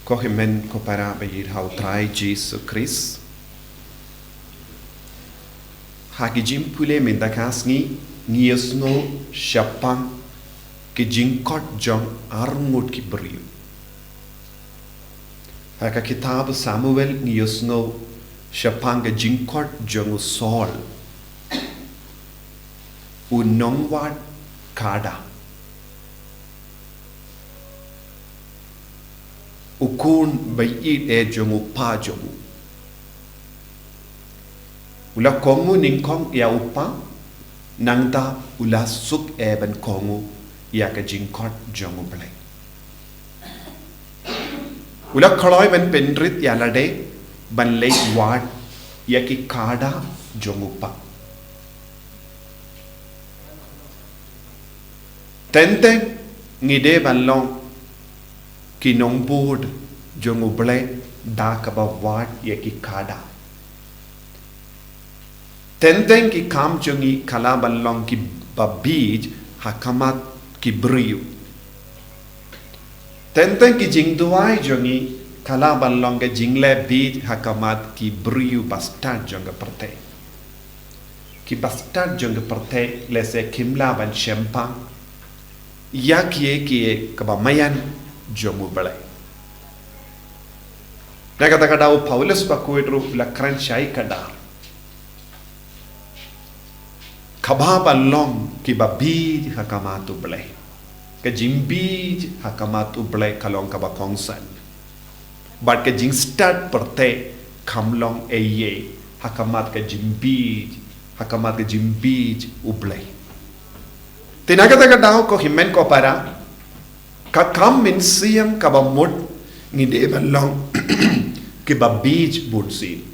Kohimen kopara bayir hau trai Jesus Christ. Haki jimpule mendakas ni yesno syapang ke jingkot jong armut ki beriu. Haka kitab Samuel ni yesno syapang ke jingkot jong Saul. Unongwat kada. Ukun bayit jong upa jong. Ula kongu ningkong ya upa nangda ula suk ban kongu ya ka jingkot jong Blei. Ula khaloi ban penrit ya lade ban leit wad ya ki kada jong upa. Tenteng ngide ban long ki nong board jong Blei da ka ba wad ya ki kada. Tenteng ki kam jongi kala balong ki babij hakamat ki beriu. Tenteng ki jingduai jongi kala balong ke jingle bij hakamat ki beriu bastard jonga perte. Ki bastard jonga perte lese kimla ban shempang ya kie kabamayan jongu Blei. Nakata kadau Paulus pakuetru la kran shai kadar. Kababa long ki babij hakamatu Blei. Ke jimbij hakamatu Blei kalong kaba kongsan. But ke jingstad perte kamlong eye hakamat ke jimbij hakamat ke jimbij u Blei. Tinagata kadao ko himen ko para ka kam min siyam kaba mut ngide balong ki babij budsi.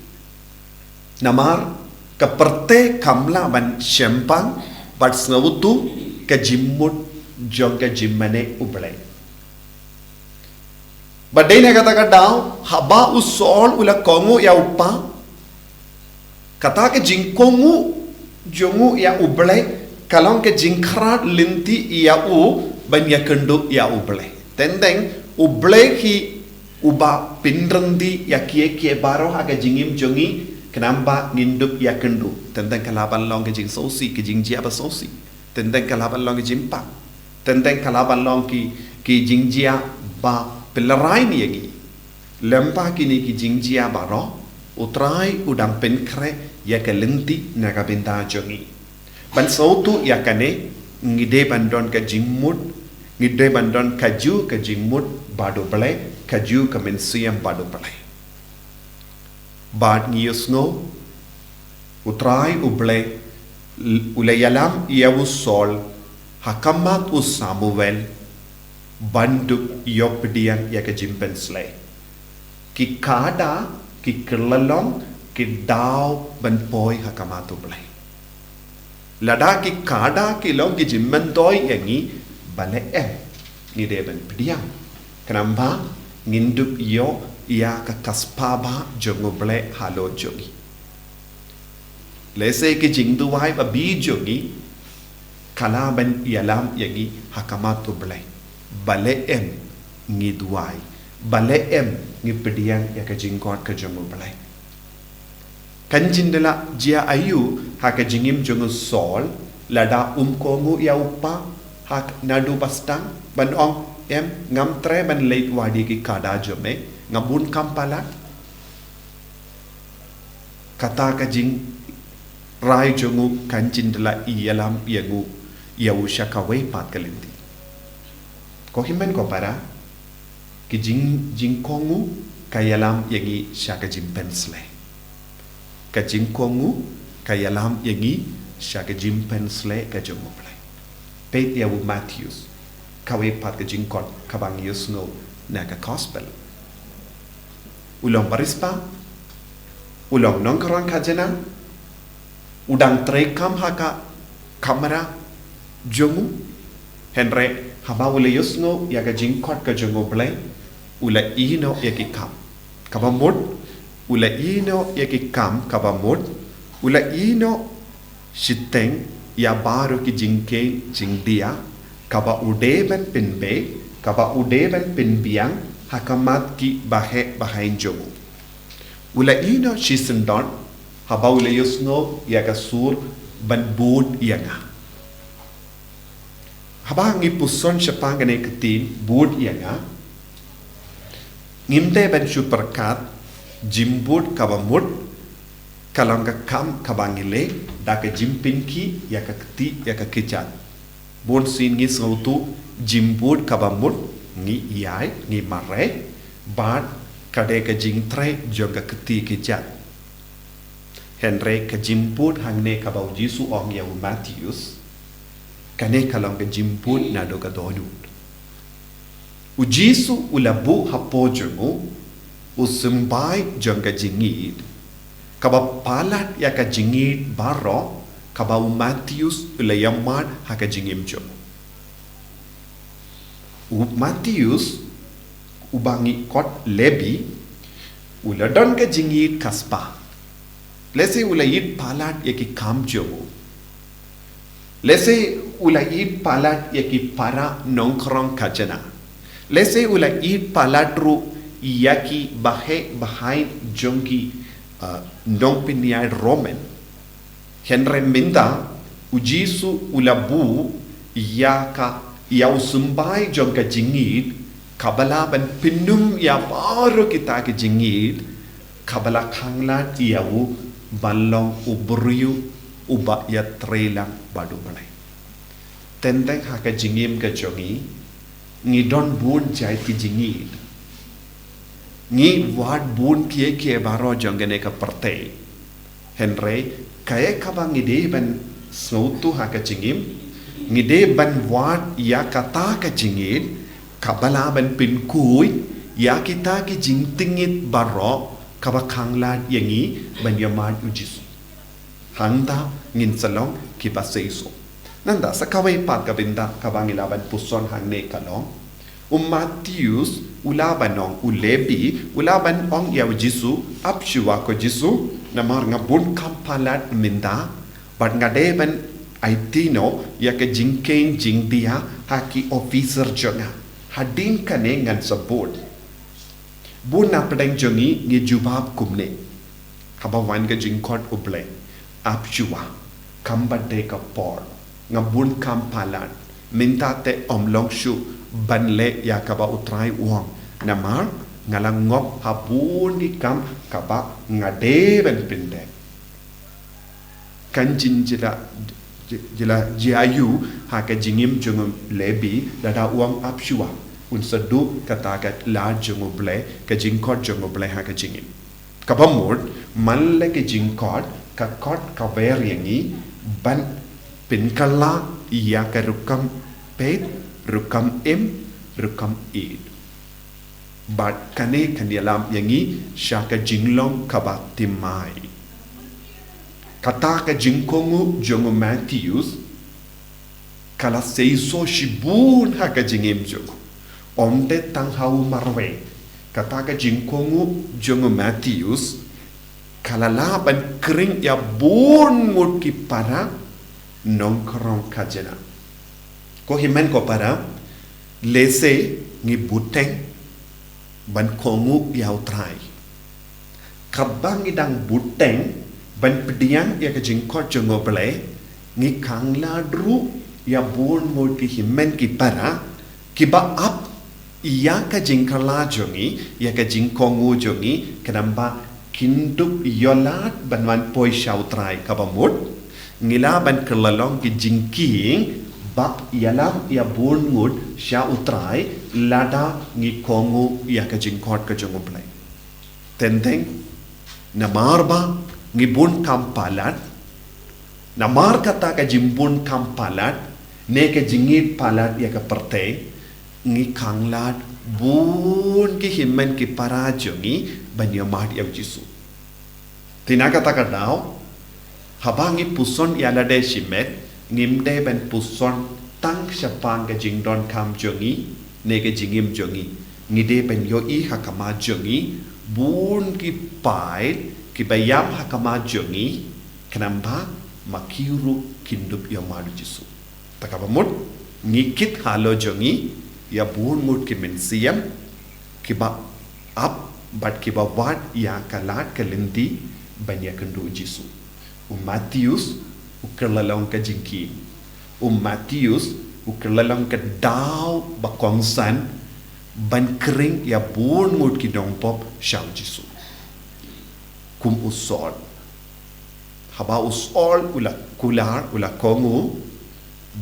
Namar kaperte kamla ban shempang but snawutu ka jimmut jong ka jimmane u Blei. Badai na kata kadao haba u sol ula kongu ya upa kata ke jingkohnguh jongu ya u Blei kalong ke jingkrat linti ya u ban ya kendu ya u Blei. Tendeng u Blei ki uba pinrendi ya kie baro haga jingim jongi kenamba nindup ya kendu tentang kalaban long ke jing sosi ke jing jia ba sosi tentang kalaban long ke jimpa tentang kalaban long ki jing jia ba pelarai ni yagi lempa kini ki jing jia ba ro utrai udang penkre ya ke lenti naga binta jongi ban sautu ya kane ngide bandon ke jimmut ngide bandon kaju ke jimmut badu Blei kaju ke mensiam badu Blei. Bad ngiyusno utrai u Blei ulayalam iawu Saul hakamat u Samuel banduk yopdian ya ke pynsleh ki kada ki kerlalong ki daw ban poi hakamat u Blei lada ki kada ki long ki jimmantoi yangi bale ngide ban pdiang kenamba ngindup yo ia ka kaspaba jongo Blei halo jogi lese ke jingduai ba bi jogi kalaban ïalam yagi hakamatu Blei bale ngiduai bale ngipediang ya ka jingkot ka jongo Blei kanjindela jia ayu haka jingim jongo Saul lada kongu ya upa hak naduh bastang ban ong ngam tre ban leit wadi ki kada jome ngabun kampalat kata ka jing rai jongu kanjindela ïalam yangu yawu shakawe pat kalindi ko himen ko para ki jingkohnguh ka ïalam yangi shaka pynsleh ka jingkohnguh ka ïalam yangi shaka pynsleh ka jongo Blei pet yawu Mathew kawe pat ka jingkot kabang yusno na ka gospel ulong barispa ulong nongkrong kajana udang trekam haka kamera jongu henre haba ule yusno ya ka jingkot ka jongo Blei ula ino ya ki kam kabamut ula ino ya ki kam kabamut ula ino shiteng ya baru ki jingke jingdia kaba udeban pinbe kaba udeban pinbiang hakamat ki bahe bahain jongu ula ino shisendon habau le yusno ya kasur ban bud yanga habang ipuson sepangane ketin bud yanga ngimte ban superkat jimbud kabamut kalong ka kam kabangile da ka jimpinki ya ka keti ya ka kechat bon sin ngi sautu jimbud kabamut ngi yai ngi mare bat kade ka jingtre joga keti kechat henre ka jimpud hangne kabau jisu ong ya Matthews kane kalong ka jimpud naduh ka dohnud ujisu ulabu hapojongu usembai joga jingid kaba palat ya ka jingid baro kaba Matthews ulayamat haka jingim jom Matthews ubangi kot lebi uladon ka jingid kaspa lese ulayid palat ya ki kam jomu lese ulayid palat ya ki para nongkrong kajana lese ulayid palat ru ya ki bahe bahain jongki nong piniai Roman henre minta ujisu ulabu ya usumbai jongka jingid kabala ban pinum ya baru kita ke jingid kabala khanglat iau balong ubriu uba ya trelang badu balai tenteng haka jingim ke jongi ngidon bun jai ki jingid ngi wad bun kie baro jongene ka perte henre kaya kabang ide ban snautu haka jingim ngide ban wad ya kata ka jingid kabala ban pin kui ya kita ki jingtingit baro kaba khanglat yangi ban yamad ujis hangta ngin salong ki paseiso nanda sakawai pat kabinda kabangila ban puson hangne kalong Matthews ulabanong ulebi ulaban ong yaw jisu apshiwa ko jisu namar nga bun kampalat minda bat nga deban aitino ya ke jingkein jingdia haki officer jonga hadin kane ngan sabot bun na pedang jongi ngi jubab kumne haba wan ke jingkot uble apshiwa kambade ka por nga bun kampalat minta te omlong shu banle ya kaba utrai uang namar ngalang ngop habun di kam kaba ngade ben pinde kanjin jila jiayu haka jingim jungum lebi dada uang apshua unsadu katakat la jungu Blei ka jingkot jungu Blei haka jingim kaba mud malle ke jingkot ka kot ka ver yangi ban pinkala ya ka rukam pet rukam rukam id bat kane kandialam yangi syaka jinglong kaba timai kata ka jingkohnguh jongo Matthews kala seiso shibun haka jingim jongo omde tang hau marwe kata ka jingkohnguh jongo Matthews kala laban kering ya bun mut ki para nongkrong kajena ko himen ko para lese ngi buteng ban kongu yau trai kabang idang buteng ban pediang ya ke jingkot jongo Blei ngi kangla dru ya bun mo ki himen ki para ki ba up iya ka jingkala jongi ya ka jingkohnguh jongi kenamba kindup yolat ban wan poi shau trai kabamut ngila ban kelalong ki jingking ba ïalam ya dohnud sya utrai lada jingkohnguh ya ka jingkot ka jongo Blei tenteng namar ba ngibun kampalat namar kata ka jimbun kampalat ne ka jingit palat ya ka perte ngi kanglat bun ki himmen ki parajongi banyamad ya jisu tina kata ka daw habangi puson ya lade shimet ngimde ben puson tang syapang ke jingdon kam jongi ne ke jingim jongi ngide ben yoi hakama jongi bun ki pai ki bayam hakama jongi kenamba makiru kindup yang madu jisu takabamut ngikit halo jongi ya bun mut ki mensiam kiba up but kiba wat ya kalat kalindi banyak kendu Jisu Matius ukerlalong ka jingki Matius ukerlalong ka daw bakongsan ban kering ya bon ngut ki dong pop syang Jisu kum usol haba usol ula kular ula kongu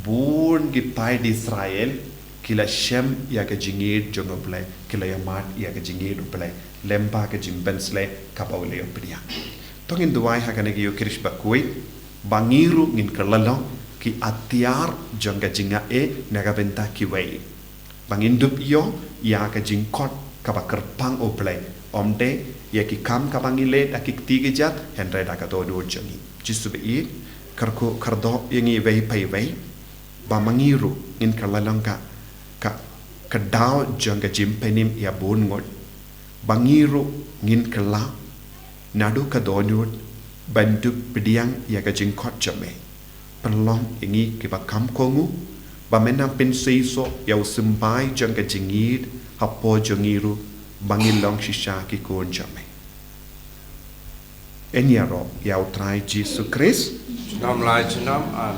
bon gi pai di Israel kila shem ya ka jingid jongo Blei kila ya mat ya ka jingid Blei lemba ka jing pynsleh kapaule opedia tongin duai hakane gi yo kirish bakui bangiru ngin kerlalong ki atiar jonga jinga naga benta ki wei bangindup yo ya ka jingkot kaba kerpang o Blei omde ya ki kam kabangile akik tigejat henre da ka dohnud jongi Jisu be karko kardo yengi wei pai wei ba mangiru ngin kerlalong ka daw jonga jimpenim ya bon ngot bangiru ngin kerla naduh ka dohnud bandu pediang ya ka jingkot jame perlong ingi ki ba jingkohnguh ba menang pynsleh so ya usimbai jonga jingid hapo jongiru bangilong shisha ki kon jame enyaro ya utrai Jisu Christ Nam lai chenam an